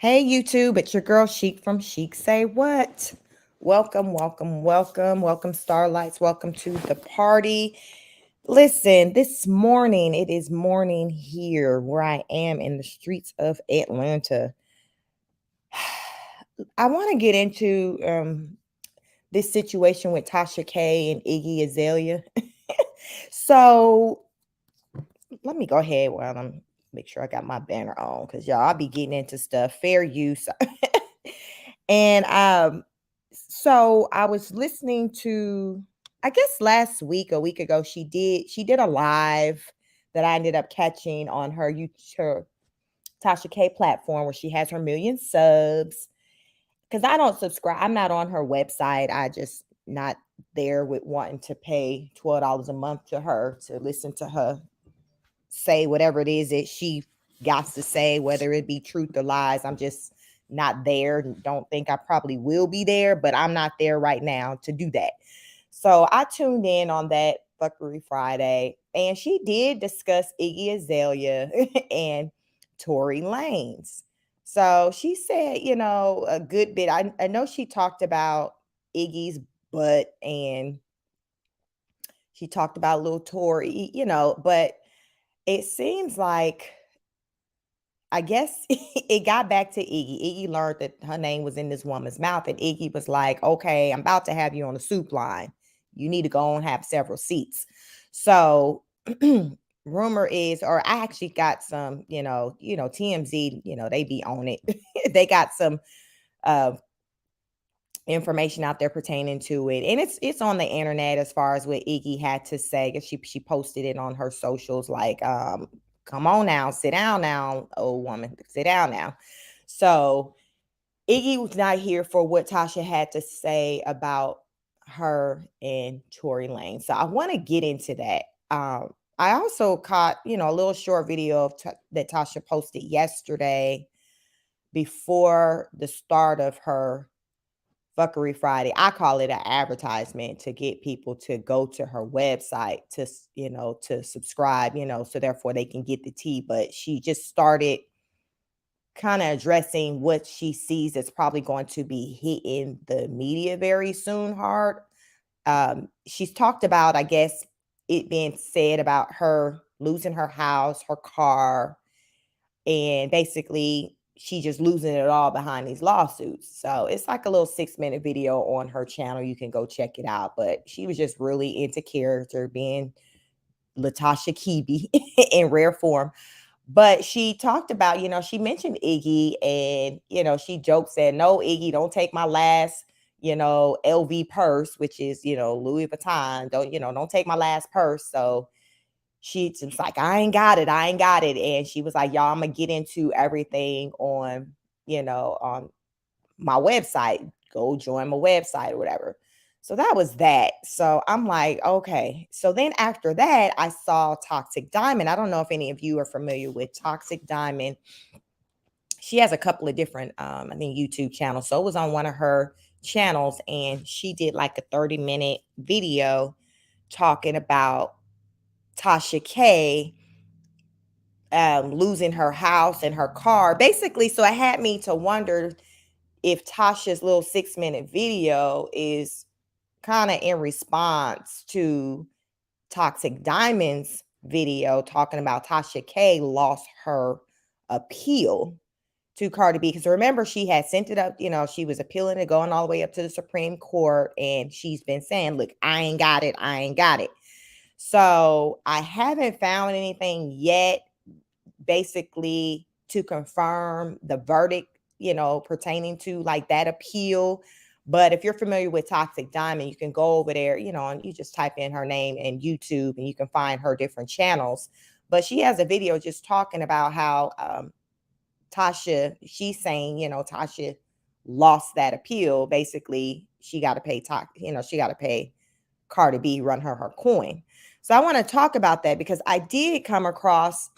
Hey YouTube, it's your girl Chic from Chic Say What. Welcome, welcome, welcome, welcome, Starlights. Welcome to the party. Listen, this morning, it is morning here where I am in the streets of Atlanta. I want to get into this situation with Tasha K and Iggy Azalea. So let me go ahead while I'm make sure I got my banner on because y'all I'll be getting into stuff. Fair use. And so I was listening to, I guess last week, a week ago, she did a live that I ended up catching on her Tasha K platform where she has her million subs. Because I don't subscribe, I'm not on her website. I just not there with wanting to pay $12 a month to her to listen to her say whatever it is that she got to say, whether it be truth or lies. I'm just not there. Don't think I probably will be there, but I'm not there right now to do that. So I tuned in on that Fuckery Friday, and she did discuss Iggy Azalea and Tory Lanez. So she said, a good bit. I know she talked about Iggy's butt and she talked about little Tory, but it seems like I guess it got back to Iggy. Iggy learned that her name was in this woman's mouth, and Iggy was like, "Okay, I'm about to have you on the soup line. You need to go and have several seats." So, rumor is, or I actually got some, TMZ, they be on it. They got some uh information out there pertaining to it, and it's on the internet as far as what Iggy had to say. 'Cause she posted it on her socials, like, "Come on now, sit down now, old woman, sit down now." So Iggy was not here for what Tasha had to say about her and Tory Lane. So I want to get into that. I also caught, a little short video that Tasha posted yesterday before the start of her Fuckery Friday. I call it an advertisement to get people to go to her website to subscribe, so therefore they can get the tea. But she just started kind of addressing what she sees that's probably going to be hitting the media very soon hard. She's talked about, I guess, it being said about her losing her house, her car, and basically she just losing it all behind these lawsuits. So it's like a little 6-minute video on her channel. You can go check it out. But she was just really into character, being Latasha Kibi in rare form. But she talked about, she mentioned Iggy, and, she joked, said, "No, Iggy, don't take my last, LV purse," which is, Louis Vuitton. Don't take my last purse. So she was like, "I ain't got it. I ain't got it." And she was like, "Y'all, I'm gonna get into everything on my website. Go join my website or whatever." So that was that. So I'm like, okay. So then after that, I saw Toxic Diamond. I don't know if any of you are familiar with Toxic Diamond. She has a couple of different, I think, YouTube channels. So it was on one of her channels, and she did like a 30-minute video talking about Tasha K losing her house and her car. Basically, so it had me to wonder if Tasha's little 6-minute video is kind of in response to Toxic Diamond's video talking about Tasha K lost her appeal to Cardi B. Because remember, she had sent it up, she was appealing it, going all the way up to the Supreme Court. And she's been saying, "Look, I ain't got it. I ain't got it." So I haven't found anything yet basically to confirm the verdict, pertaining to like that appeal. But if you're familiar with Toxic Diamond, you can go over there, and you just type in her name in YouTube and you can find her different channels. But she has a video just talking about how Tasha, she's saying, Tasha lost that appeal. Basically, she got to pay she got to pay Cardi B run her coin. So I want to talk about that because I did come across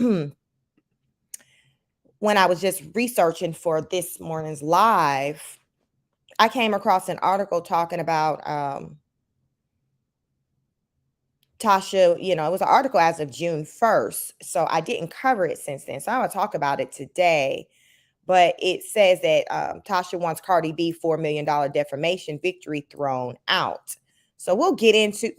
when I was just researching for this morning's live, I came across an article talking about Tasha. It was an article as of June 1st. So I didn't cover it since then. So I'm going to talk about it today. But it says that Tasha wants Cardi B $4 million defamation victory thrown out. So we'll get into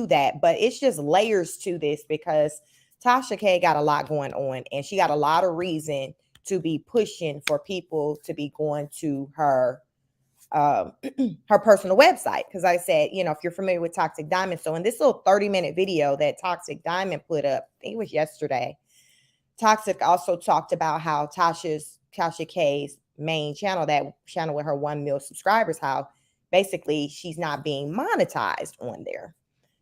that, but it's just layers to this because Tasha K got a lot going on, and she got a lot of reason to be pushing for people to be going to her her personal website. Because I said, if you're familiar with Toxic Diamond, so in this little 30-minute video that Toxic Diamond put up, I think it was yesterday, Toxic also talked about how Tasha K's main channel, that channel with her 1 million subscribers, how basically she's not being monetized on there,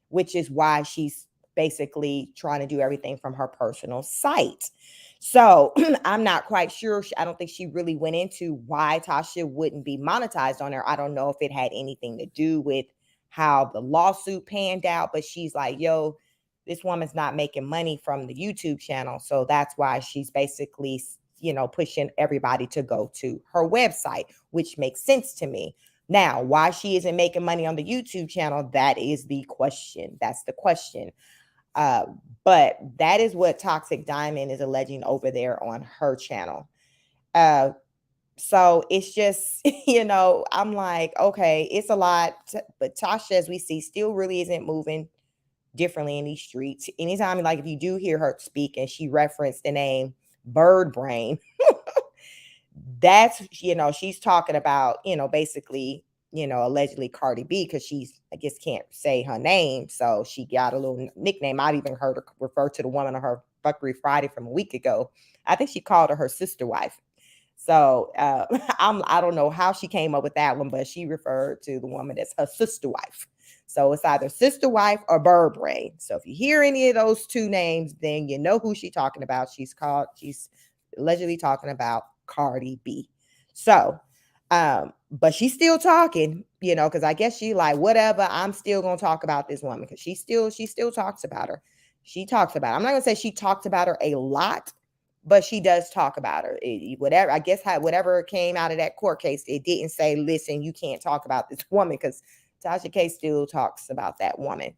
which is why she's basically trying to do everything from her personal site. So I'm not quite sure. I don't think she really went into why Tasha wouldn't be monetized on there. I don't know if it had anything to do with how the lawsuit panned out, but she's like, yo, this woman's not making money from the YouTube channel. So that's why she's basically, pushing everybody to go to her website, which makes sense to me. Now, why she isn't making money on the YouTube channel, that is the question. That's the question. But that is what Toxic Diamond is alleging over there on her channel. So it's just, I'm like, okay, it's a lot. But Tasha, as we see, still really isn't moving differently in these streets. Anytime, like if you do hear her speak and she referenced the name Bird Brain, that's, she's talking about, basically, allegedly Cardi B, because she's, I guess, can't say her name. So she got a little nickname. I've even heard her refer to the woman on her Fuckery Friday from a week ago. I think she called her sister wife. So I don't know how she came up with that one, but she referred to the woman as her sister wife. So it's either sister wife or Bird Brain. So if you hear any of those two names, then you know who she's talking about. She's allegedly talking about Cardi B. So, but she's still talking, because I guess she like, whatever, I'm still gonna talk about this woman, because she still talks about her. She talks about her. I'm not gonna say she talks about her a lot, but she does talk about her. Whatever, I guess, whatever came out of that court case, it didn't say, listen, you can't talk about this woman, because Tasha K still talks about that woman.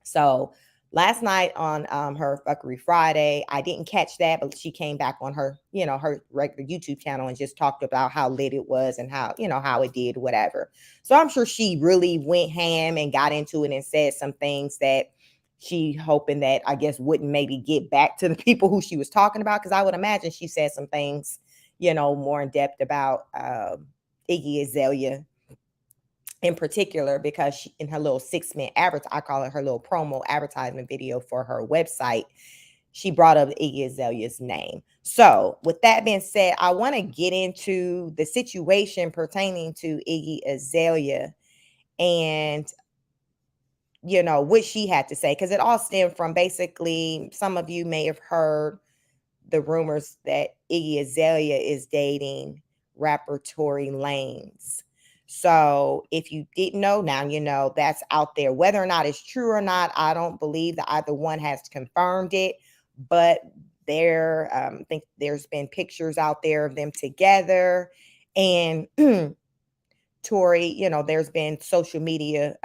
So last night on her Fuckery Friday, I didn't catch that, but she came back on her, her regular YouTube channel and just talked about how lit it was and how, how it did, whatever. So I'm sure she really went ham and got into it and said some things that she hoping that, I guess, wouldn't maybe get back to the people who she was talking about. Because I would imagine she said some things, more in depth about Iggy Azalea in particular, because she, in her little 6-minute I call it her little promo advertisement video for her website, she brought up Iggy Azalea's name. So with that being said, I want to get into the situation pertaining to Iggy Azalea and, what she had to say, because it all stemmed from, basically, some of you may have heard the rumors that Iggy Azalea is dating rapper Tory Lanez. So if you didn't know, now you know. That's out there. Whether or not it's true or not, I don't believe that either one has confirmed it, but I think there's been pictures out there of them together. And Tory, there's been social media,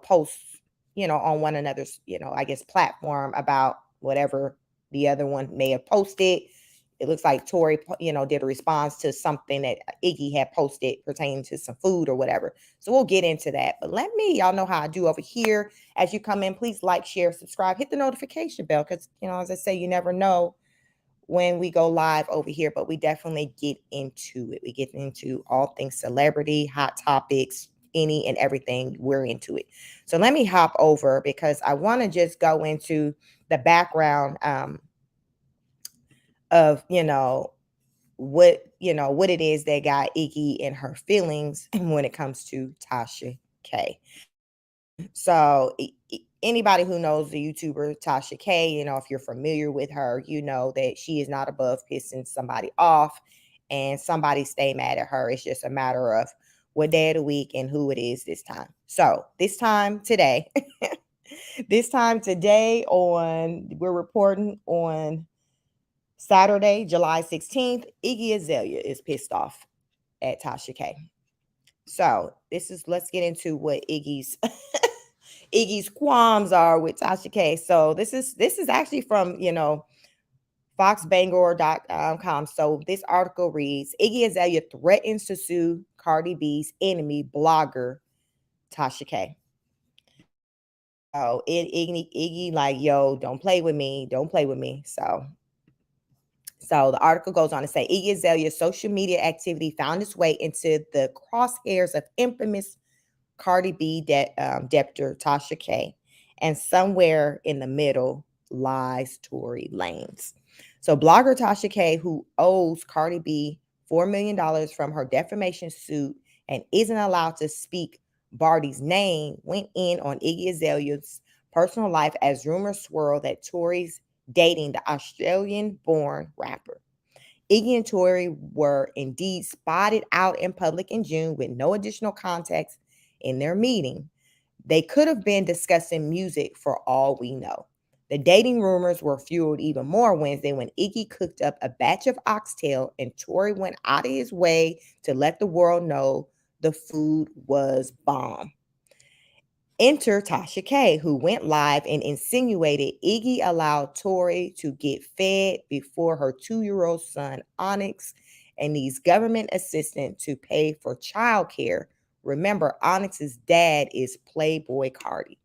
posts, on one another's, I guess, platform about whatever the other one may have posted. It looks like Tory, did a response to something that Iggy had posted pertaining to some food or whatever. So we'll get into that. But y'all know how I do over here. As you come in, please like, share, subscribe, hit the notification bell, because, as I say, you never know when we go live over here, but we definitely get into it. We get into all things celebrity, hot topics, any and everything. We're into it. So let me hop over, because I want to just go into the background of, what it is that got Iggy in her feelings when it comes to Tasha K. So anybody who knows the YouTuber Tasha K, if you're familiar with her, you know that she is not above pissing somebody off and somebody stay mad at her. It's just a matter of what day of the week and who it is this time. So this time today, we're reporting on Saturday, July 16th, Iggy Azalea is pissed off at Tasha K. So let's get into what Iggy's Iggy's qualms are with Tasha K. So this is actually from, FoxBangor.com. So this article reads, Iggy Azalea threatens to sue Cardi B's enemy blogger, Tasha K. Oh, Iggy like, yo, don't play with me. Don't play with me. So the article goes on to say Iggy Azalea's social media activity found its way into the crosshairs of infamous Cardi B debtor Tasha K, and somewhere in the middle lies Tory Lanez. So blogger Tasha K, who owes Cardi B $4 million from her defamation suit and isn't allowed to speak Barty's name, went in on Iggy Azalea's personal life as rumors swirl that Tory's dating the Australian-born rapper. Iggy and Tory were indeed spotted out in public in June with no additional context in their meeting. They could have been discussing music for all we know. The dating rumors were fueled even more Wednesday when Iggy cooked up a batch of oxtail and Tory went out of his way to let the world know the food was bomb. Enter Tasha K, who went live and insinuated Iggy allowed Tory to get fed before her 2-year-old son, Onyx, and needs government assistance to pay for childcare. Remember, Onyx's dad is Playboy Cardi.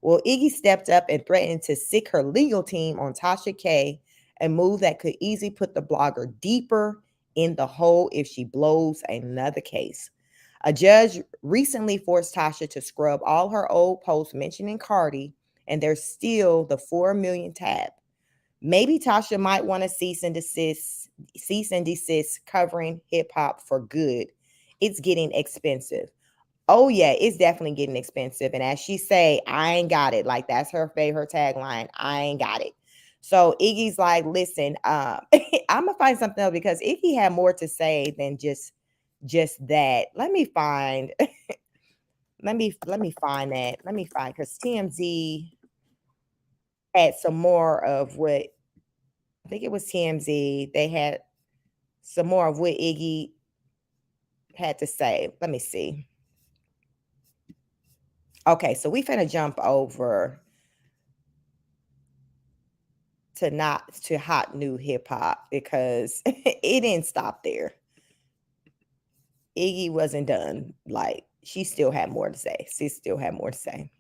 Well, Iggy stepped up and threatened to sic her legal team on Tasha K, a move that could easily put the blogger deeper in the hole if she blows another case. A judge recently forced Tasha to scrub all her old posts mentioning Cardi, and there's still the 4 million tab. Maybe Tasha might want to cease and desist covering hip hop for good. It's getting expensive. Oh yeah, it's definitely getting expensive. And as she say, I ain't got it. Like that's her favorite tagline. I ain't got it. So Iggy's like, listen, I'm gonna find something else because Iggy had more to say than just that. Let me find let me find that. Let me find because TMZ had some more of what I think it was TMZ. They had some more of what Iggy had to say. Let me see. Okay, so we finna jump over to hot new hip hop because it didn't stop there. Iggy wasn't done. Like she still had more to say. She still had more to say.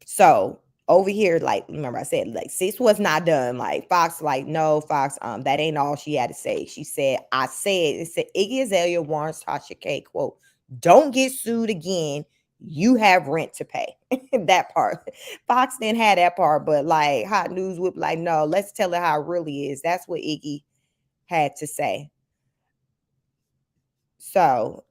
So over here, like remember I said, like sis was not done. Like Fox, like no, Fox, that ain't all she had to say. She said, it said Iggy Azalea warns Tasha K, quote, don't get sued again. You have rent to pay. That part. Fox didn't have that part, but like Hot News would like, no, let's tell it how it really is. That's what Iggy had to say. So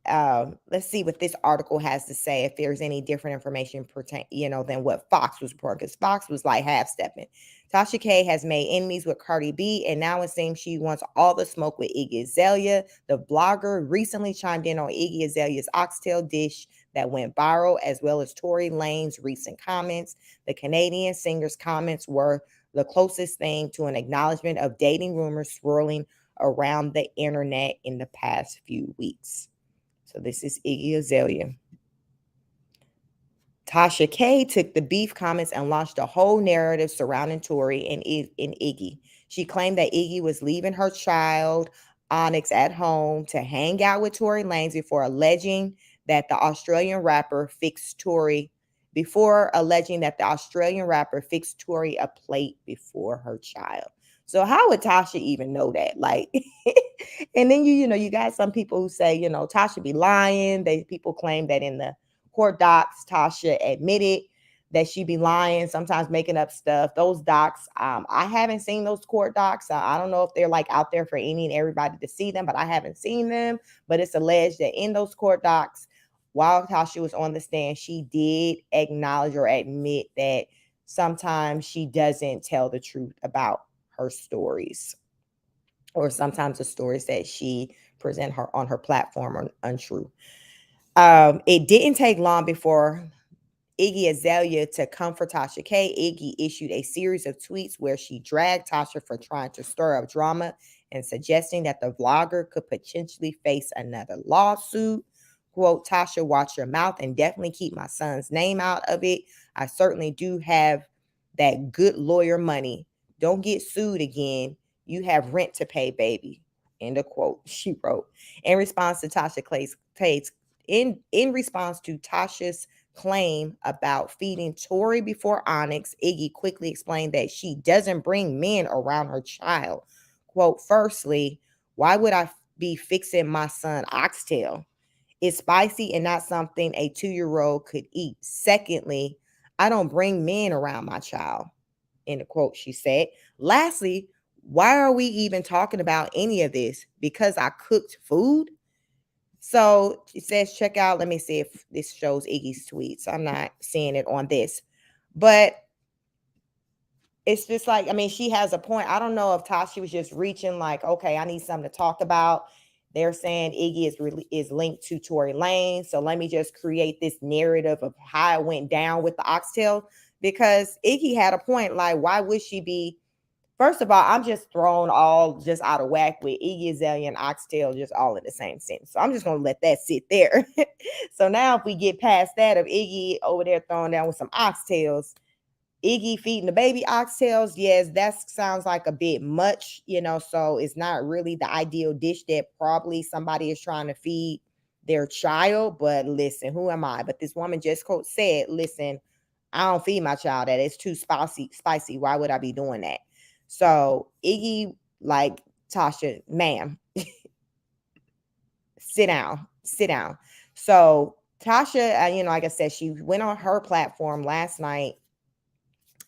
let's see what this article has to say. If there's any different information than what Fox was reporting, because Fox was like half stepping. Tasha K has made enemies with Cardi B, and now it seems she wants all the smoke with Iggy Azalea. The blogger recently chimed in on Iggy Azalea's oxtail dish that went viral, as well as Tory Lanez's recent comments. The Canadian singer's comments were the closest thing to an acknowledgement of dating rumors swirling around the internet in the past few weeks. So this is Iggy Azalea. Tasha K took the beef comments and launched a whole narrative surrounding Tory and Iggy. She claimed that Iggy was leaving her child, Onyx, at home to hang out with Tory Lanez before alleging that the Australian rapper fixed Tory a plate before her child. So how would Tasha even know that? Like, and then you got some people who say, Tasha be lying. People claim that in the court docs, Tasha admitted that she be lying, sometimes making up stuff. Those docs, I haven't seen those court docs. I don't know if they're like out there for any and everybody to see them, but I haven't seen them. But it's alleged that in those court docs, while Tasha was on the stand, she did acknowledge or admit that sometimes she doesn't tell the truth about her stories, or sometimes the stories that she present her on her platform are untrue. It didn't take long before Iggy Azalea to comfort Tasha K. Iggy issued a series of tweets where she dragged Tasha for trying to stir up drama and suggesting that the vlogger could potentially face another lawsuit. Quote, Tasha, watch your mouth and definitely keep my son's name out of it. I certainly do have that good lawyer money. Don't get sued again. You have rent to pay, baby. End of quote. She wrote in response to in response to Tasha's claim about feeding Tory before Onyx. Iggy quickly explained that she doesn't bring men around her child. Quote, firstly, why would I be fixing my son oxtail? It's spicy and not something a 2-year-old could eat. Secondly, I don't bring men around my child. End of quote, she said. Lastly, why are we even talking about any of this? Because I cooked food? So it says, check out, let me see if this shows Iggy's tweets. I'm not seeing it on this. But it's just like, I mean, she has a point. I don't know if Tasha was just reaching like, okay, I need something to talk about. They're saying Iggy is linked to Tory Lanez. So let me just create this narrative of how it went down with the oxtail. Because Iggy had a point, like, why would she be? First of all, I'm just thrown all just out of whack with Iggy Azalea and oxtail just all in the same sentence. So I'm just going to let that sit there. So now if we get past that of Iggy over there throwing down with some oxtails, Iggy feeding the baby oxtails, yes, that sounds like a bit much, so it's not really the ideal dish that probably somebody is trying to feed their child. But listen, who am I? But this woman just said, listen, I don't feed my child that. It's too spicy. Why would I be doing that? So Iggy, like, Tasha, ma'am, sit down. So Tasha, like I said, she went on her platform last night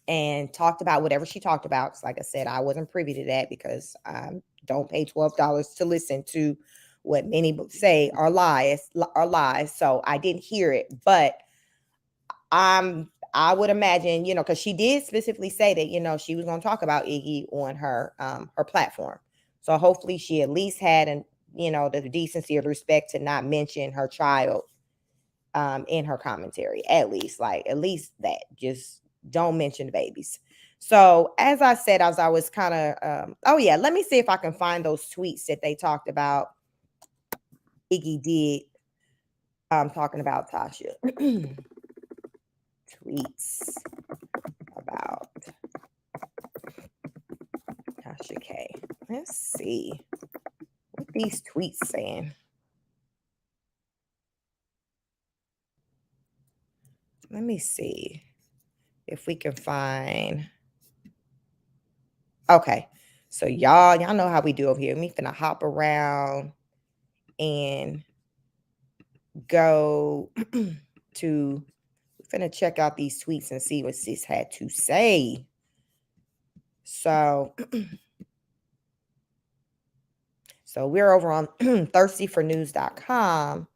and talked about whatever she talked about. Like I said, I wasn't privy to that because I don't pay $12 to listen to what many say are lies. So I didn't hear it, but I would imagine, because she did specifically say that, she was going to talk about Iggy on her platform. So hopefully she at least had the decency or the respect to not mention her child in her commentary. At least that. Just don't mention the babies. So as I said, as I was kind of, let me see if I can find those tweets that they talked about. Iggy did talking about Tasha. Tweets about Tasha K. Let's see what these tweets saying. Let me see if we can find. Okay, so y'all know how we do over here. We finna hop around and go to. Finna check out these tweets and see what sis had to say. So we're over on thirstyfornews.com.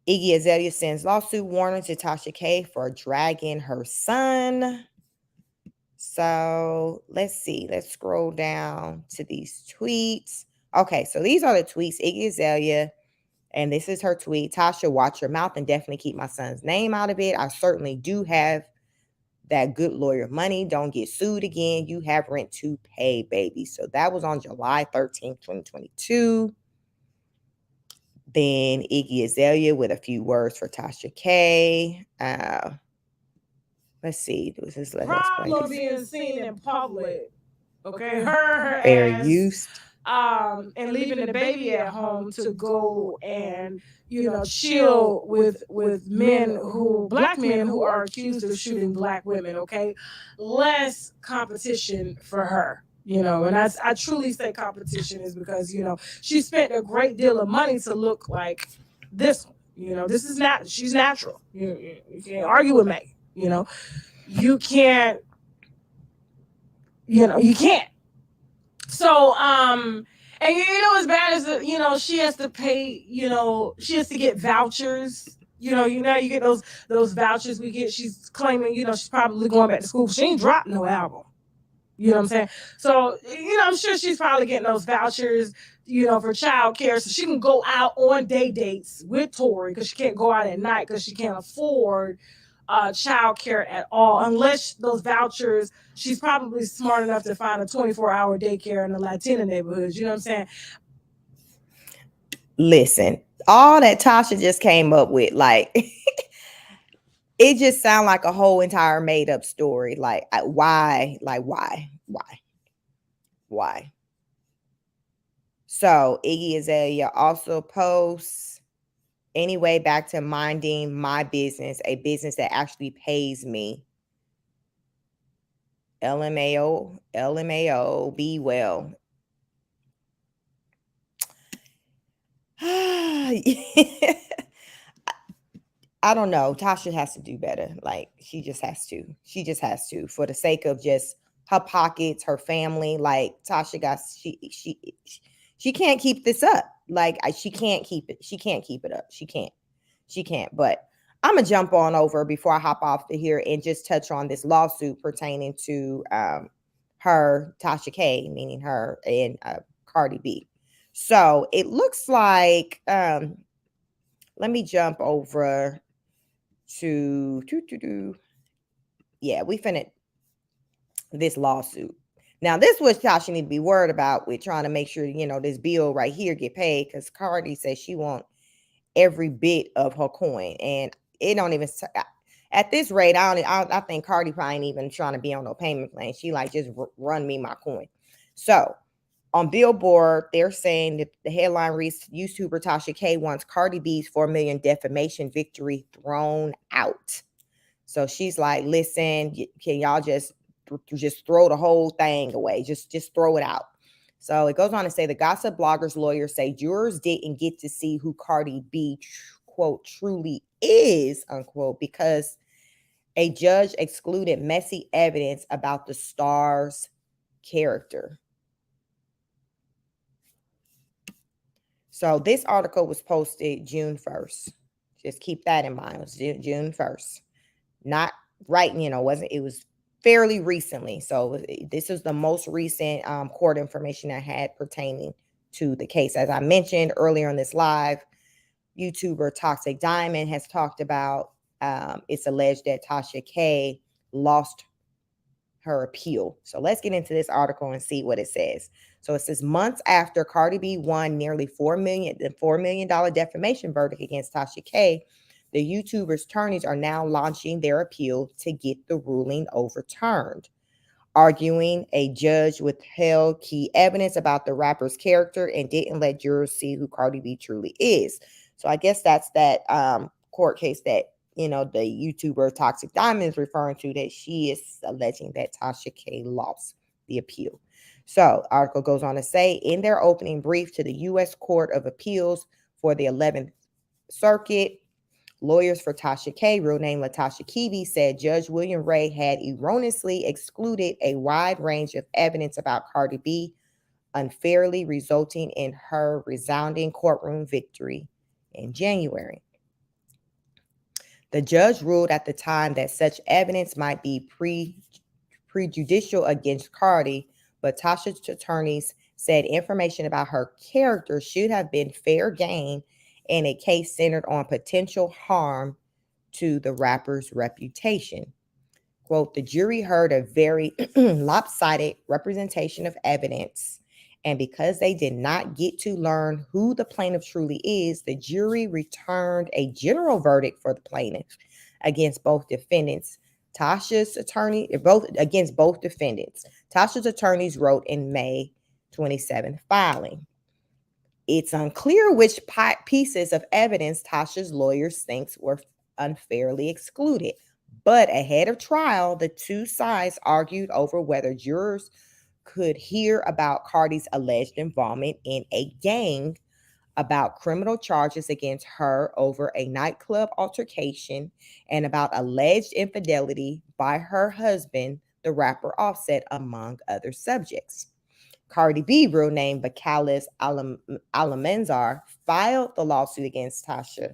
Iggy Azalea sends lawsuit warning to Tasha K for dragging her son. So let's see. Let's scroll down to these tweets. Okay, so these are the tweets. Iggy Azalea, and this is her tweet. Tasha, watch your mouth and definitely keep my son's name out of it. I certainly do have that good lawyer money. Don't get sued again. You have rent to pay, baby. So that was on July 13th, 2022. Then Iggy Azalea with a few words for Tasha K. Let's see. This is problem being seen in public. Okay, her fair ass, use. And leaving the baby at home to go and chill with black men who are accused of shooting black women. Okay, less competition for her. And I truly say competition is because she spent a great deal of money to look like this one. This is not, she's natural. You can't argue with me. You can't. You can't. So, and as bad as she has to pay, she has to get vouchers. You get those vouchers we get. She's claiming, she's probably going back to school. She ain't dropped no album. You know what I'm saying? So, I'm sure she's probably getting those vouchers, for childcare, so she can go out on day dates with Tory, because she can't go out at night because she can't afford childcare at all, unless those vouchers, she's probably smart enough to find a 24-hour daycare in the Latina neighborhoods. You know what I'm saying? Listen, all that Tasha just came up with, like, it just sounds like a whole entire made up story. Like, why? Like, why? Why? Why? So Iggy Azalea also posts, anyway, back to minding my business, a business that actually pays me. LMAO, LMAO, be well. I don't know. Tasha has to do better. Like, she just has to. She just has to, for the sake of just her pockets, her family. Like, Tasha got she can't keep this up. Like, she can't keep it. She can't keep it up. She can't. She can't. But I'm gonna jump on over before I hop off to here and just touch on this lawsuit pertaining to her, Tasha K, meaning her, and Cardi B. So it looks like let me jump over to yeah, we finna this lawsuit. Now, this was Tasha need to be worried about with trying to make sure, this bill right here get paid, because Cardi says she want every bit of her coin, and it don't even at this rate. I think Cardi probably ain't even trying to be on no payment plan. She like, just run me my coin. So on Billboard, they're saying that the headline reads, YouTuber Tasha K wants Cardi B's 4 million defamation victory thrown out. So she's like, listen, can y'all just throw the whole thing away? Just throw it out. So it goes on to say, the gossip blogger's lawyers say jurors didn't get to see who Cardi B, quote, truly is, unquote, because a judge excluded messy evidence about the star's character. So this article was posted June 1st. Just keep that in mind. It was June 1st. Not right, it was fairly recently. So this is the most recent court information I had pertaining to the case. As I mentioned earlier in this live, YouTuber Toxic Diamond has talked about it's alleged that Tasha K lost her appeal. So let's get into this article and see what it says. So it says, months after Cardi B won nearly $4 million defamation verdict against Tasha K, the YouTuber's attorneys are now launching their appeal to get the ruling overturned, arguing a judge withheld key evidence about the rapper's character and didn't let jurors see who Cardi B truly is. So I guess that's that court case that the YouTuber Toxic Diamond is referring to, that she is alleging that Tasha K lost the appeal. So article goes on to say, in their opening brief to the U.S. Court of Appeals for the 11th Circuit, lawyers for Tasha K, real name Latasha Keevy, said Judge William Ray had erroneously excluded a wide range of evidence about Cardi B, unfairly resulting in her resounding courtroom victory in January. The judge ruled at the time that such evidence might be prejudicial against Cardi, but Tasha's attorneys said information about her character should have been fair game in a case centered on potential harm to the rapper's reputation. Quote, the jury heard a very lopsided representation of evidence, and because they did not get to learn who the plaintiff truly is, the jury returned a general verdict for the plaintiff against both defendants. Tasha's attorneys wrote in May 27th filing. It's unclear which pieces of evidence Tasha's lawyers thinks were unfairly excluded. But ahead of trial, the two sides argued over whether jurors could hear about Cardi's alleged involvement in a gang, about criminal charges against her over a nightclub altercation, and about alleged infidelity by her husband, the rapper Offset, among other subjects. Cardi B, real name Bakalis Alamenzar, filed the lawsuit against Tasha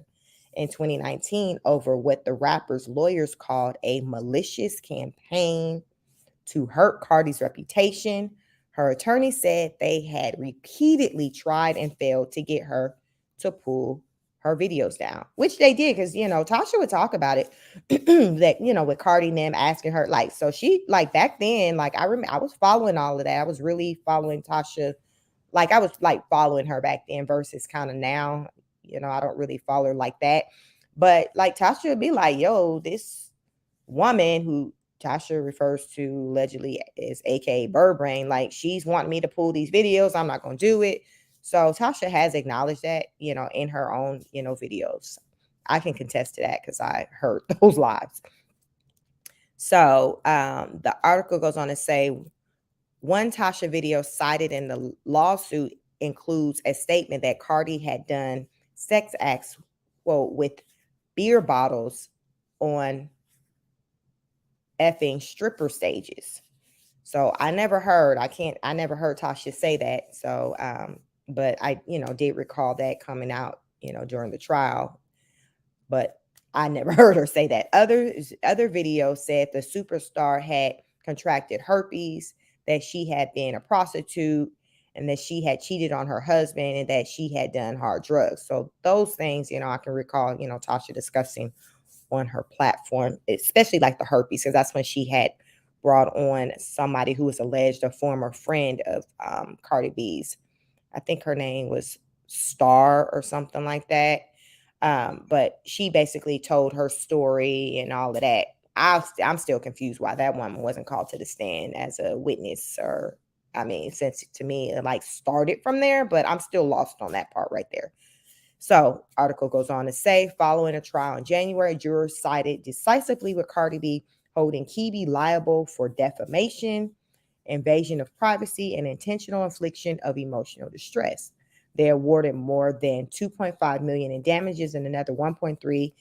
in 2019 over what the rapper's lawyers called a malicious campaign to hurt Cardi's reputation. Her attorney said they had repeatedly tried and failed to get her to pull her videos down, which they did, because Tasha would talk about it that with Cardi and them asking her, like, so she, like, back then, like, I remember I was following all of that. I was really following Tasha, like I was like following her back then versus kind of now. I don't really follow her like that, but like Tasha would be like, yo, this woman who Tasha refers to allegedly as aka Bird Brain, like she's wanting me to pull these videos. I'm not gonna do it. So Tasha has acknowledged that, in her own, videos. I can contest to that because I heard those lives. So the article goes on to say one Tasha video cited in the lawsuit includes a statement that Cardi had done sex acts, quote, with beer bottles on effing stripper stages. So I never heard Tasha say that. So, but I, did recall that coming out, during the trial, but I never heard her say that. Other videos said the superstar had contracted herpes, that she had been a prostitute, and that she had cheated on her husband, and that she had done hard drugs. So those things, I can recall, Tasha discussing on her platform, especially like the herpes, because that's when she had brought on somebody who was alleged a former friend of Cardi B's. I think her name was Star or something like that. But she basically told her story and all of that. I'm still confused why that woman wasn't called to the stand as a witness, or I mean, since to me it like started from there, but I'm still lost on that part right there. So, article goes on to say, following a trial in January, jurors sided decisively with Cardi B, holding Kibi liable for defamation, invasion of privacy, and intentional infliction of emotional distress. They awarded more than 2.5 million in damages and another 1.3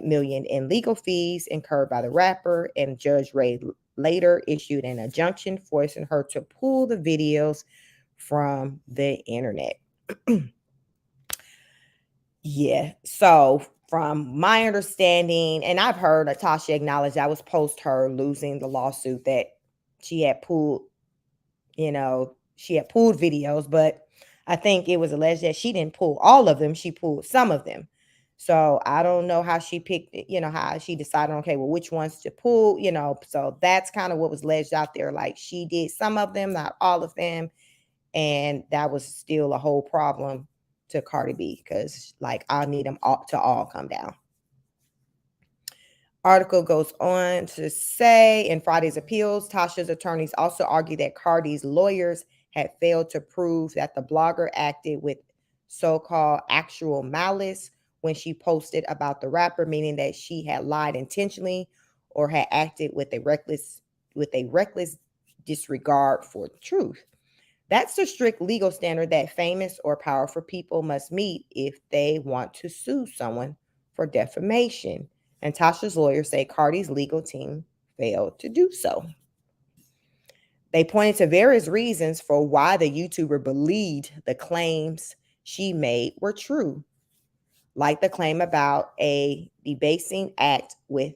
million in legal fees incurred by the rapper, and Judge Ray later issued an injunction forcing her to pull the videos from the internet. Yeah. So from my understanding, and I've heard Natasha acknowledge that was post her losing the lawsuit that she had pulled, she had pulled videos, but I think it was alleged that she didn't pull all of them. She pulled some of them. So I don't know how she picked it, how she decided, okay, well, which ones to pull, so that's kind of what was alleged out there. Like she did some of them, not all of them. And that was still a whole problem to Cardi B, because like I need them all to all come down. Article goes on to say, in Friday's appeals, Tasha's attorneys also argued that Cardi's lawyers had failed to prove that the blogger acted with so-called actual malice when she posted about the rapper, meaning that she had lied intentionally or had acted with a reckless disregard for the truth. That's the strict legal standard that famous or powerful people must meet if they want to sue someone for defamation. And Tasha's lawyers say Cardi's legal team failed to do so. They pointed to various reasons for why the YouTuber believed the claims she made were true, like the claim about a debasing act with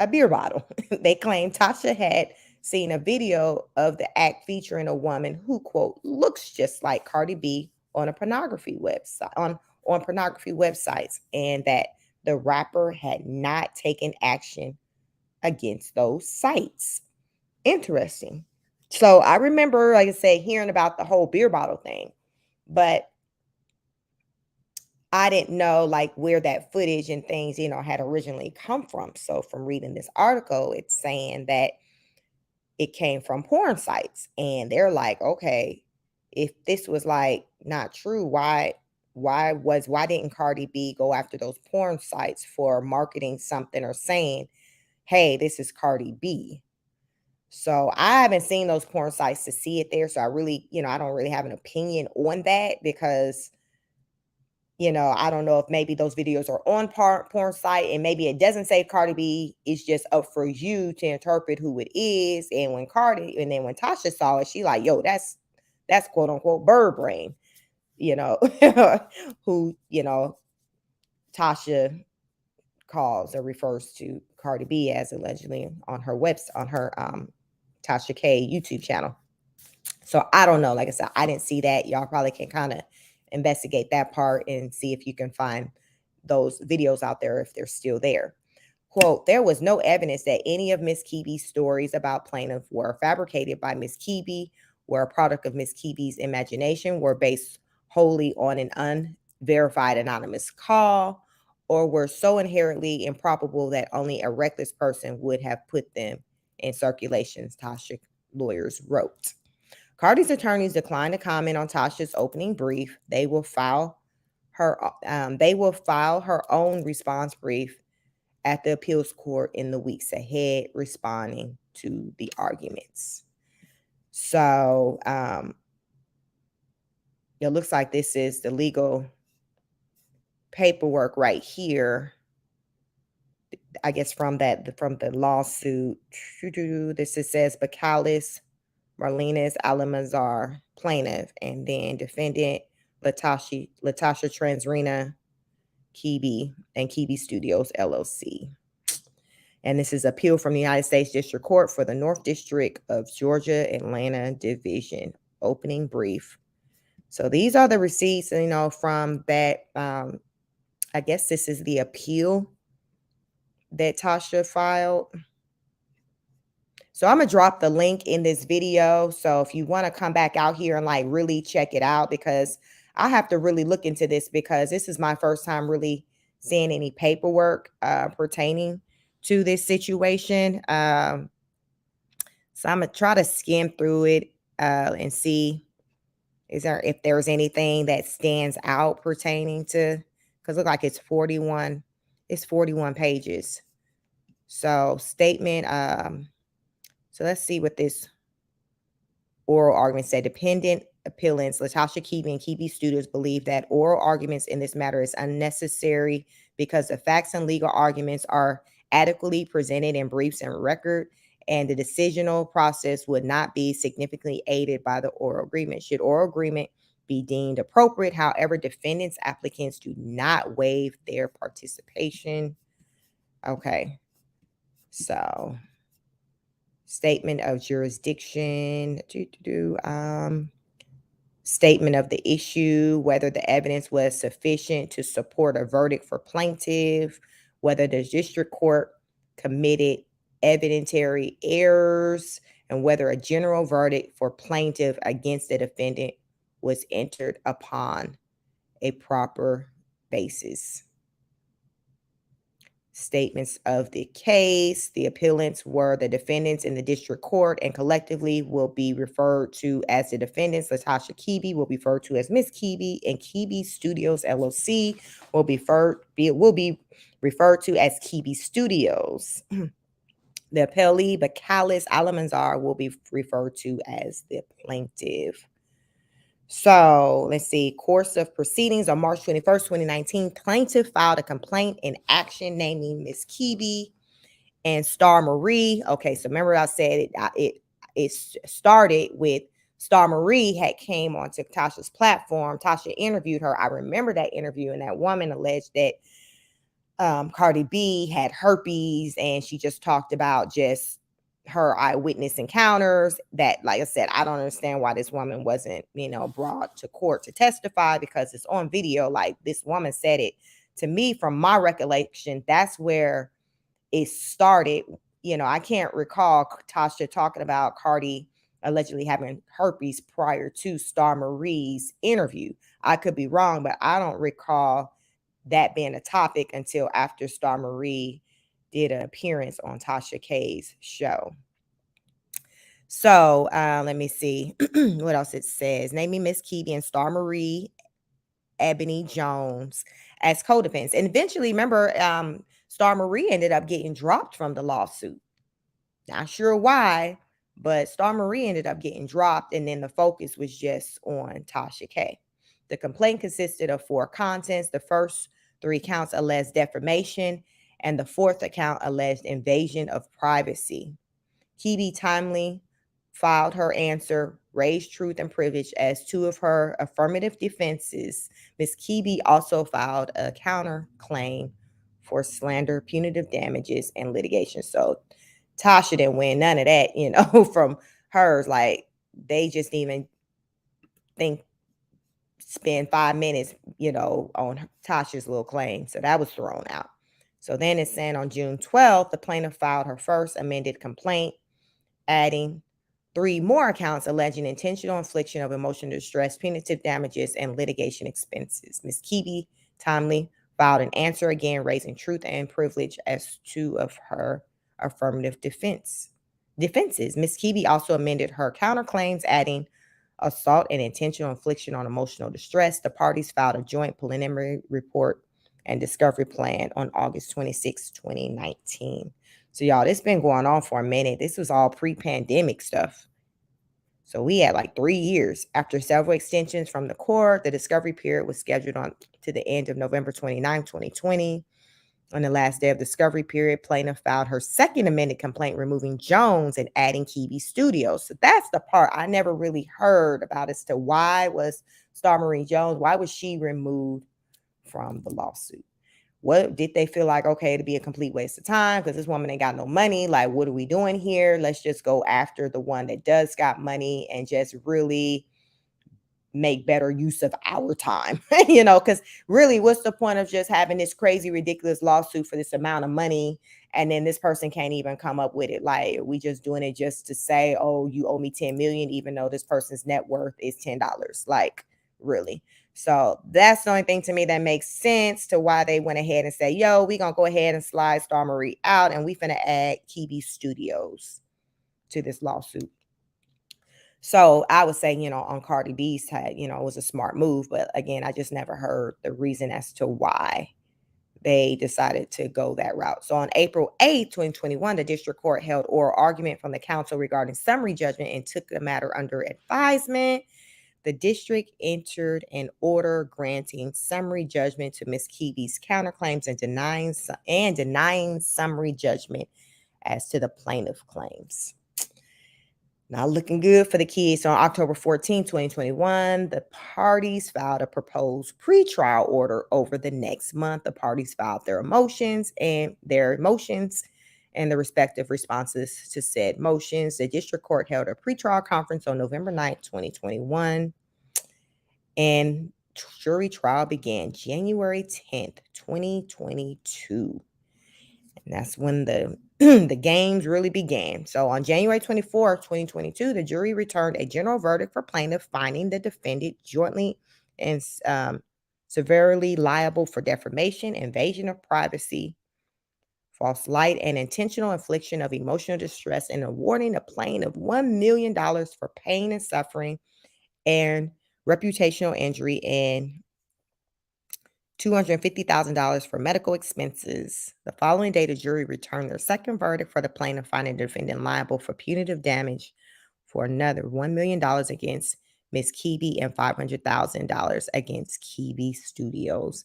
a beer bottle. They claimed Tasha had seen a video of the act featuring a woman who, quote, looks just like Cardi B on a pornography website on pornography websites, and that the rapper had not taken action against those sites. Interesting. So I remember, like I said, hearing about the whole beer bottle thing, but I didn't know like where that footage and things, had originally come from. So from reading this article, it's saying that it came from porn sites, and they're like, okay, if this was like not true, why didn't Cardi B go after those porn sites for marketing something or saying, hey, this is Cardi B? So I haven't seen those porn sites to see it there. So I really, I don't really have an opinion on that, because I don't know if maybe those videos are on porn site and maybe it doesn't say Cardi B. It's just up for you to interpret who it is. And when Tasha saw it, she like, yo, that's quote unquote bird brain, you know, who, Tasha calls or refers to Cardi B as allegedly on her website, on her Tasha K YouTube channel. So I don't know. Like I said, I didn't see that. Y'all probably can kind of investigate that part and see if you can find those videos out there if they're still there. Quote, there was no evidence that any of Miss Kibi's stories about plaintiff were fabricated by Miss Kibi, were a product of Miss Kibi's imagination, were based wholly on an unverified anonymous call, or were so inherently improbable that only a reckless person would have put them in circulation, Tasha lawyers wrote. Cardi's attorneys declined to comment on Tasha's opening brief. They will file her own response brief at the appeals court in the weeks ahead, responding to the arguments. So it looks like this is the legal paperwork right here. I guess from the lawsuit. This it says Bacalus, Lanez, Alamazar, plaintiff, and then defendant Latasha Transrena, Kibi, and Kibi Studios LLC. And this is appeal from the United States District Court for the North District of Georgia, Atlanta Division. Opening brief. So these are the receipts, from that. I guess this is the appeal that Tasha filed. So I'm going to drop the link in this video. So if you want to come back out here and like really check it out, because I have to really look into this, because this is my first time really seeing any paperwork pertaining to this situation. So I'm going to try to skim through it and see if there's anything that stands out pertaining to, because it looks like it's 41 pages. So statement, so let's see what this oral argument said. Dependent appellants Latasha Kibi and Kibi Studios believe that oral arguments in this matter is unnecessary because the facts and legal arguments are adequately presented in briefs and record, and the decisional process would not be significantly aided by the oral agreement. Should oral agreement be deemed appropriate, however, defendants applicants do not waive their participation. Okay, so statement of jurisdiction, statement of the issue, whether the evidence was sufficient to support a verdict for plaintiff, whether the district court committed evidentiary errors, and whether a general verdict for plaintiff against the defendant was entered upon a proper basis. Statements of the case. The appellants were the defendants in the district court and collectively will be referred to as the defendants. Latasha Kibi will be referred to as Miss Kibi, and Kibi Studios LLC will be referred to as Kibi Studios. The appellee, Bacalus Alamazar, will be referred to as the plaintiff. So let's see. Course of proceedings on March 21st, 2019, plaintiff filed a complaint in action naming Miss Kibi and Star Marie. Okay, so remember I said it started with Star Marie had came onto Tasha's platform. Tasha interviewed her. I remember that interview, and that woman alleged that Cardi B had herpes, and she just talked about just her eyewitness encounters. That, like I said, I don't understand why this woman wasn't, brought to court to testify, because it's on video. Like, this woman said it to me. From my recollection, that's where it started. I can't recall Tasha talking about Cardi allegedly having herpes prior to Star Marie's interview. I could be wrong, but I don't recall that being a topic until after Star Marie did an appearance on Tasha K's show. So let me see what else it says. Naming Miss Kibi and Star Marie Ebony Jones as co-defendants. And eventually, remember, Star Marie ended up getting dropped from the lawsuit. Not sure why, but Star Marie ended up getting dropped, and then the focus was just on Tasha K. The complaint consisted of 4 contents. The first 3 counts alleged defamation, and the 4th account alleged invasion of privacy. Kibi timely filed her answer, raised truth and privilege as 2 of her affirmative defenses. Ms. Kibi also filed a counterclaim for slander, punitive damages, and litigation. So Tasha didn't win none of that, from hers. Like, they just didn't even spend 5 minutes, on Tasha's little claim. So that was thrown out. So then it's saying on June 12th, the plaintiff filed her first amended complaint, adding 3 more accounts alleging intentional infliction of emotional distress, punitive damages, and litigation expenses. Ms. Kibi timely filed an answer again, raising truth and privilege as two of her affirmative defenses. Ms. Kibi also amended her counterclaims, adding assault and intentional infliction on emotional distress. The parties filed a joint preliminary report and discovery plan on August 26, 2019. So, y'all, this been going on for a minute. This was all pre-pandemic stuff. So we had like 3 years. After several extensions from the court, the discovery period was scheduled on to the end of November 29, 2020. On the last day of discovery period, plaintiff filed her second amended complaint, removing Jones and adding Kibi Studios. So that's the part I never really heard about as to why was Star Marie Jones, why was she removed from the lawsuit? What did they feel like? Okay, to be a complete waste of time because this woman ain't got no money. Like, what are we doing here? Let's just go after the one that does got money and just really make better use of our time, because really, what's the point of just having this crazy, ridiculous lawsuit for this amount of money? And then this person can't even come up with it. Like, we just doing it just to say, oh, you owe me 10 million, even though this person's net worth is $10. Like, really? So that's the only thing to me that makes sense to why they went ahead and say, yo, we gonna go ahead and slide Star Marie out and we finna add Kibi Studios to this lawsuit. So I would say, on Cardi B's side, it was a smart move. But again, I just never heard the reason as to why they decided to go that route. So on April 8th, 2021, the district court held oral argument from the counsel regarding summary judgment and took the matter under advisement. The district entered an order granting summary judgment to Ms. Kibi's counterclaims and denying summary judgment as to the plaintiff claims. Not looking good for the kids. So on October 14, 2021, the parties filed a proposed pretrial order over the next month. The parties filed their motions and the respective responses to said motions. The district court held a pretrial conference on November 9th, 2021. And jury trial began January 10th, 2022. And that's when the the games really began. So on January 24th, 2022, the jury returned a general verdict for plaintiff, finding the defendant jointly and severely liable for defamation, invasion of privacy, false light, and intentional infliction of emotional distress, and awarding the plaintiff $1 million for pain and suffering and reputational injury and $250,000 for medical expenses. The following day, the jury returned their second verdict for the plaintiff, finding the defendant liable for punitive damage for another $1 million against Ms. Kibi and $500,000 against Kibi Studios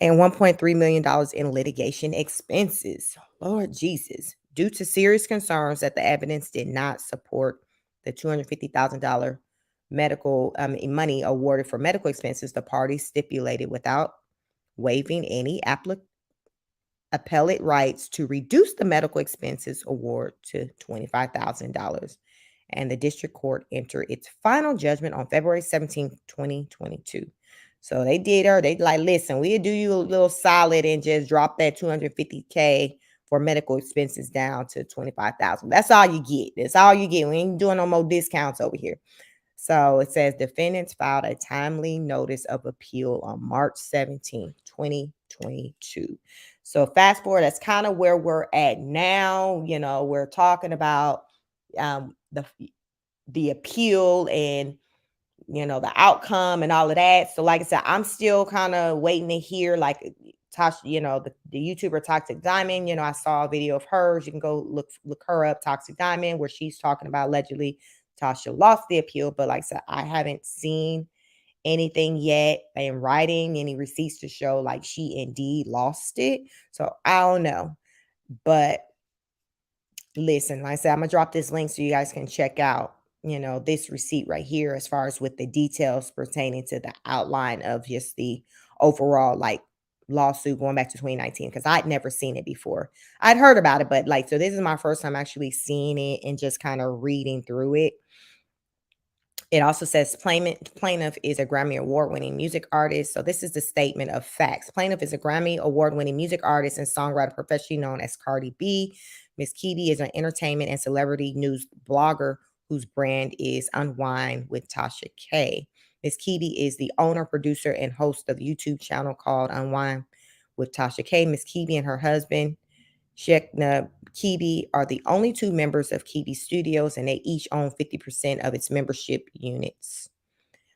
and $1.3 million in litigation expenses. Lord Jesus. Due to serious concerns that the evidence did not support the $250,000 medical money awarded for medical expenses, the parties stipulated without waiving any appellate rights to reduce the medical expenses award to $25,000. And the district court entered its final judgment on February 17, 2022. So they did her. They like, listen, we'll do you a little solid and just drop that $250K for medical expenses down to $25,000. That's all you get. That's all you get. We ain't doing no more discounts over here. So it says defendants filed a timely notice of appeal on March 17, 2022. So fast forward, that's kind of where we're at now. We're talking about the appeal and the outcome and all of that. So like I said, I'm still kind of waiting to hear, like Tasha, the YouTuber Toxic Diamond. I saw a video of hers. You can go look her up, Toxic Diamond, where she's talking about allegedly Tasha lost the appeal. But like I said, I haven't seen anything yet in writing, any receipts to show like she indeed lost it. So I don't know. But listen, like I said, I'm gonna drop this link so you guys can check out this receipt right here, as far as with the details pertaining to the outline of just the overall like lawsuit going back to 2019, because I'd never seen it before. I'd heard about it, but so this is my first time actually seeing it and just kind of reading through it. It also says plaintiff is a Grammy award-winning music artist. So this is the statement of facts. Plaintiff is a Grammy award-winning music artist and songwriter professionally known as Cardi B. Ms. Kibi is an entertainment and celebrity news blogger whose brand is Unwind with Tasha K. Ms. Kibi is the owner, producer, and host of a YouTube channel called Unwind with Tasha K. Miss Kibi and her husband, Shekna Kibi, are the only two members of Kibi Studios, and they each own 50% of its membership units.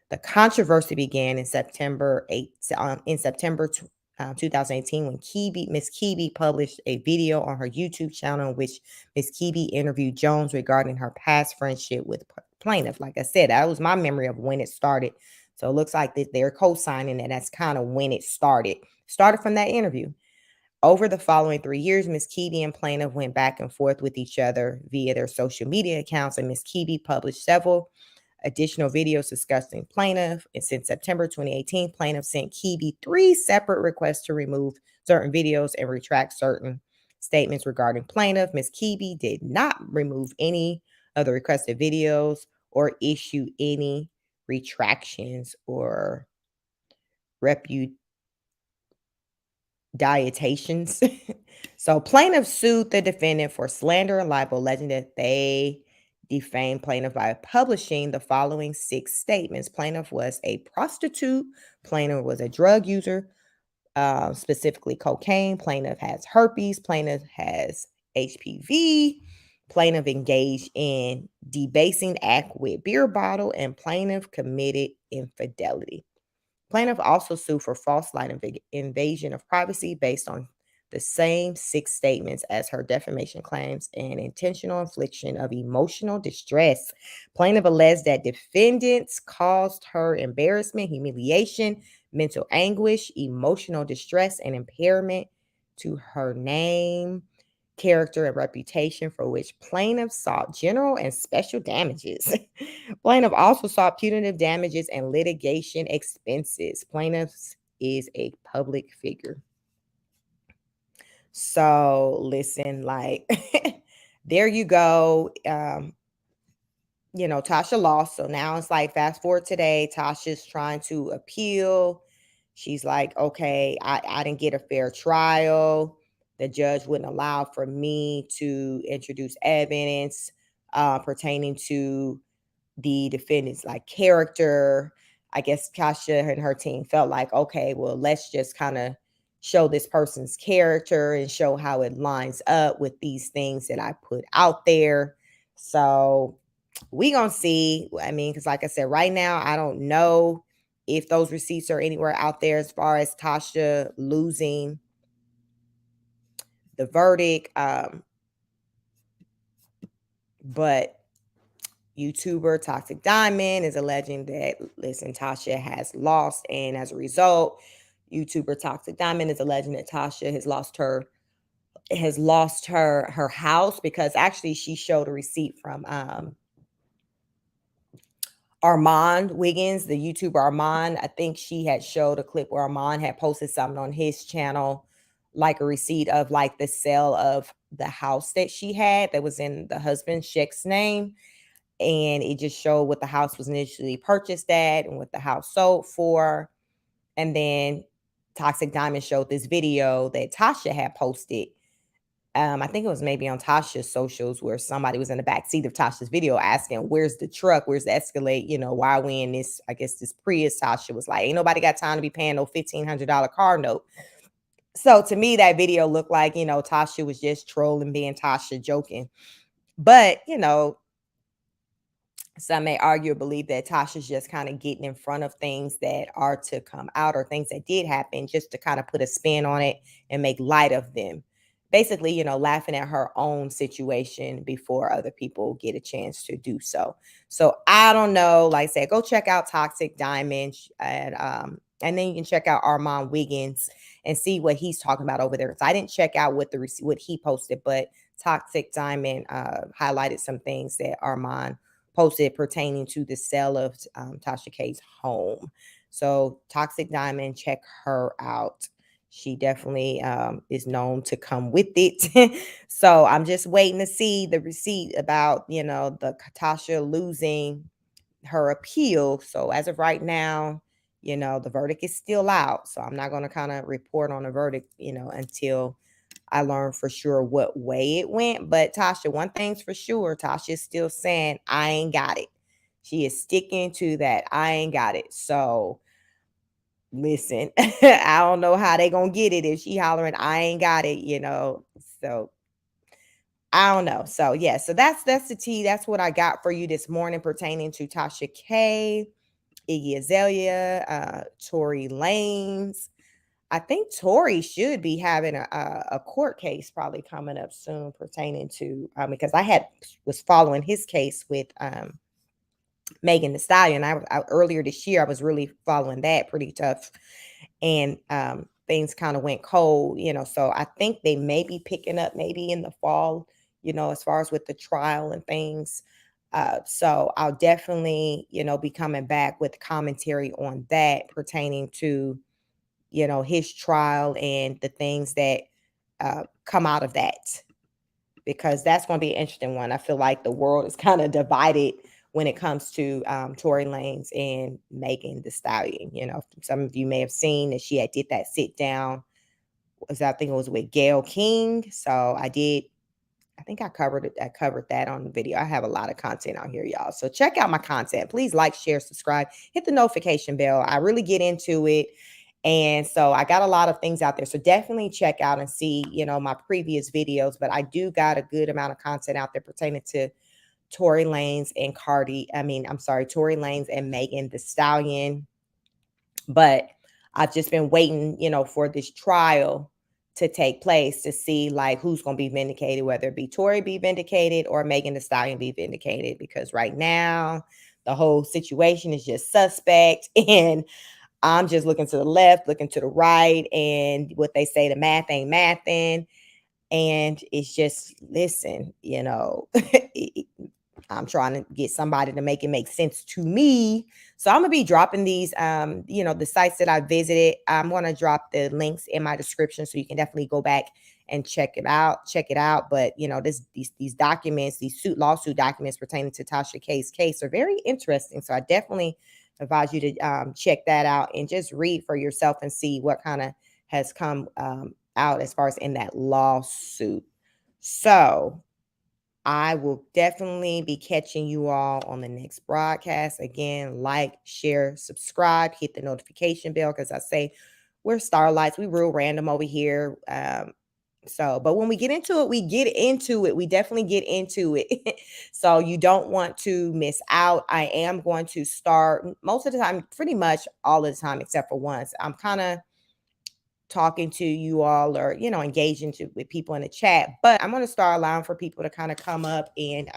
The controversy began in September 2018 when Miss Kibi published a video on her YouTube channel in which Miss Kibi interviewed Jones regarding her past friendship with plaintiff. Like I said, that was my memory of when it started. So it looks like that they're co-signing that that's kind of when it started. Started from that interview. Over the following 3 years, Miss Kibi and plaintiff went back and forth with each other via their social media accounts, and Miss Kibi published several additional videos discussing plaintiff. And since September 2018, plaintiff sent Kibi 3 separate requests to remove certain videos and retract certain statements regarding plaintiff. Miss Kibi did not remove any of the requested videos or issue any retractions or dietations. So plaintiff sued the defendant for slander and libel, alleging that they defamed plaintiff by publishing the following 6 statements. Plaintiff was a prostitute. Plaintiff was a drug user, specifically cocaine. Plaintiff has herpes. Plaintiff has HPV. Plaintiff engaged in debasing act with beer bottle, and plaintiff committed infidelity. Plaintiff also sued for false light invasion of privacy based on the same 6 statements as her defamation claims and intentional infliction of emotional distress. Plaintiff alleged that defendants caused her embarrassment, humiliation, mental anguish, emotional distress, and impairment to her name, character, and reputation, for which plaintiff sought general and special damages. Plaintiff also sought punitive damages and litigation expenses. Plaintiff is a public figure. So listen, like, there you go. Tasha lost. So now it's like, fast forward today, Tasha's trying to appeal. She's like, okay, I didn't get a fair trial. The judge wouldn't allow for me to introduce evidence pertaining to the defendant's like character. I guess Tasha and her team felt like, okay, well, let's just kind of show this person's character and show how it lines up with these things that I put out there. So we gonna see. I mean, because like I said, right now, I don't know if those receipts are anywhere out there as far as Tasha losing the verdict. But YouTuber Toxic Diamond is alleging that, listen, Tasha has lost, and as a result, YouTuber Toxic Diamond is alleging that Tasha has lost her house, because actually she showed a receipt from Armand Wiggins, the YouTuber Armand. I think she had showed a clip where Armand had posted something on his channel, like a receipt of like the sale of the house that she had that was in the husband's Shek's name. And it just showed what the house was initially purchased at and what the house sold for. And then Toxic Diamond showed this video that Tasha had posted. I think it was maybe on Tasha's socials, where somebody was in the back seat of Tasha's video asking, where's the truck? Where's the Escalade? Why are we in this, I guess, this Prius? Tasha was like, ain't nobody got time to be paying no $1,500 car note. So to me, that video looked like, Tasha was just trolling, being Tasha, joking. But, some may argue or believe that Tasha's just kind of getting in front of things that are to come out, or things that did happen, just to kind of put a spin on it and make light of them. Basically, laughing at her own situation before other people get a chance to do so. So I don't know. Like I said, go check out Toxic Diamond, and then you can check out Armand Wiggins and see what he's talking about over there. So I didn't check out what he posted, but Toxic Diamond highlighted some things that Armand posted pertaining to the sale of Tasha K's home. So Toxic Diamond, check her out. She definitely is known to come with it. So I'm just waiting to see the receipt about, the Tasha losing her appeal. So as of right now, the verdict is still out. So I'm not going to kind of report on the verdict, until I learned for sure what way it went. But Tasha, one thing's for sure, Tasha is still saying, I ain't got it. She is sticking to that. I ain't got it. So listen, I don't know how they gonna get it if she hollering, I ain't got it, So I don't know. So yeah, so that's the tea. That's what I got for you this morning pertaining to Tasha K, Iggy Azalea, Tory Lanez. I think Tory should be having a court case probably coming up soon pertaining to because was following his case with Megan Thee Stallion. Earlier this year I was really following that pretty tough, and things kind of went cold, So I think they may be picking up maybe in the fall, as far as with the trial and things. So I'll definitely, be coming back with commentary on that pertaining to his trial and the things that come out of that, because that's going to be an interesting one. I feel like the world is kind of divided when it comes to Tory Lanez and Megan Thee Stallion. Some of you may have seen that she had did that sit down. I think it was with Gayle King. So I think I covered it. I covered that on the video. I have a lot of content out here, y'all. So check out my content. Please like, share, subscribe, hit the notification bell. I really get into it. And so I got a lot of things out there. So definitely check out and see, my previous videos. But I do got a good amount of content out there pertaining to Tory Lanez and Tory Lanez and Megan Thee Stallion. But I've just been waiting, for this trial to take place to see like who's going to be vindicated, whether it be Tory be vindicated or Megan Thee Stallion be vindicated. Because right now the whole situation is just suspect, and I'm just looking to the left, looking to the right, and what they say, the math ain't mathing. And it's just, listen, I'm trying to get somebody to make it make sense to me. So I'm gonna be dropping these, the sites that I visited. I'm gonna drop the links in my description so you can definitely go back and check it out. But these documents, these lawsuit documents pertaining to Tasha K's case are very interesting. So I definitely advise you to check that out and just read for yourself and see what kind of has come out as far as in that lawsuit. So I will definitely be catching you all on the next broadcast. Again, like, share, subscribe, hit the notification bell, because I say we're starlights. We real random over here. But when we get into it, we get into it. We definitely get into it. So you don't want to miss out. I am going to start most of the time, pretty much all of the time, except for once. I'm kind of talking to you all or engaging with people in the chat, but I'm going to start allowing for people to kind of come up and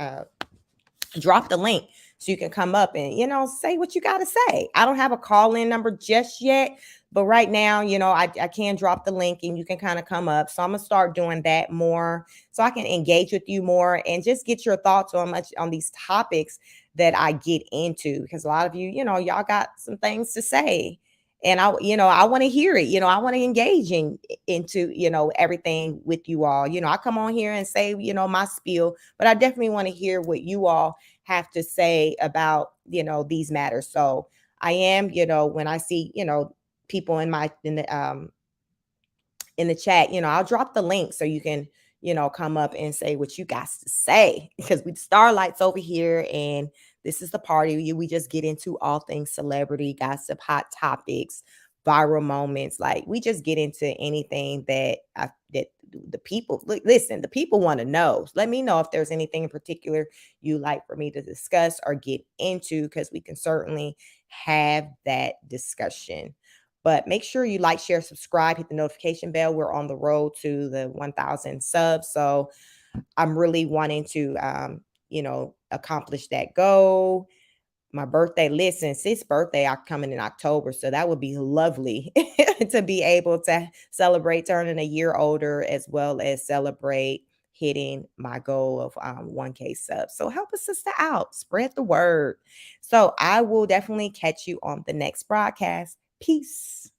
drop the link so you can come up and say what you got to say. I don't have a call-in number just yet, but right now I can drop the link and you can kind of come up. So I'm gonna start doing that more so I can engage with you more and just get your thoughts on these topics that I get into, because a lot of you y'all got some things to say, and I want to hear it. I want to engage into everything with you all. I come on here and say my spiel, but I definitely want to hear what you all have to say about these matters. So I am when I see people in the chat, I'll drop the link so you can come up and say what you got to say, because we starlights over here and this is the party. We just get into all things celebrity gossip, hot topics, viral moments. Like, we just get into anything that the people listen. The people want to know. Let me know if there's anything in particular you like for me to discuss or get into, because we can certainly have that discussion. But make sure you like, share, subscribe, hit the notification bell. We're on the road to the 1,000 subs. So I'm really wanting to, accomplish that goal. My birthday, listen, sis' birthday coming in October. So that would be lovely to be able to celebrate turning a year older, as well as celebrate hitting my goal of 1K subs. So help a sister out, spread the word. So I will definitely catch you on the next broadcast. Peace.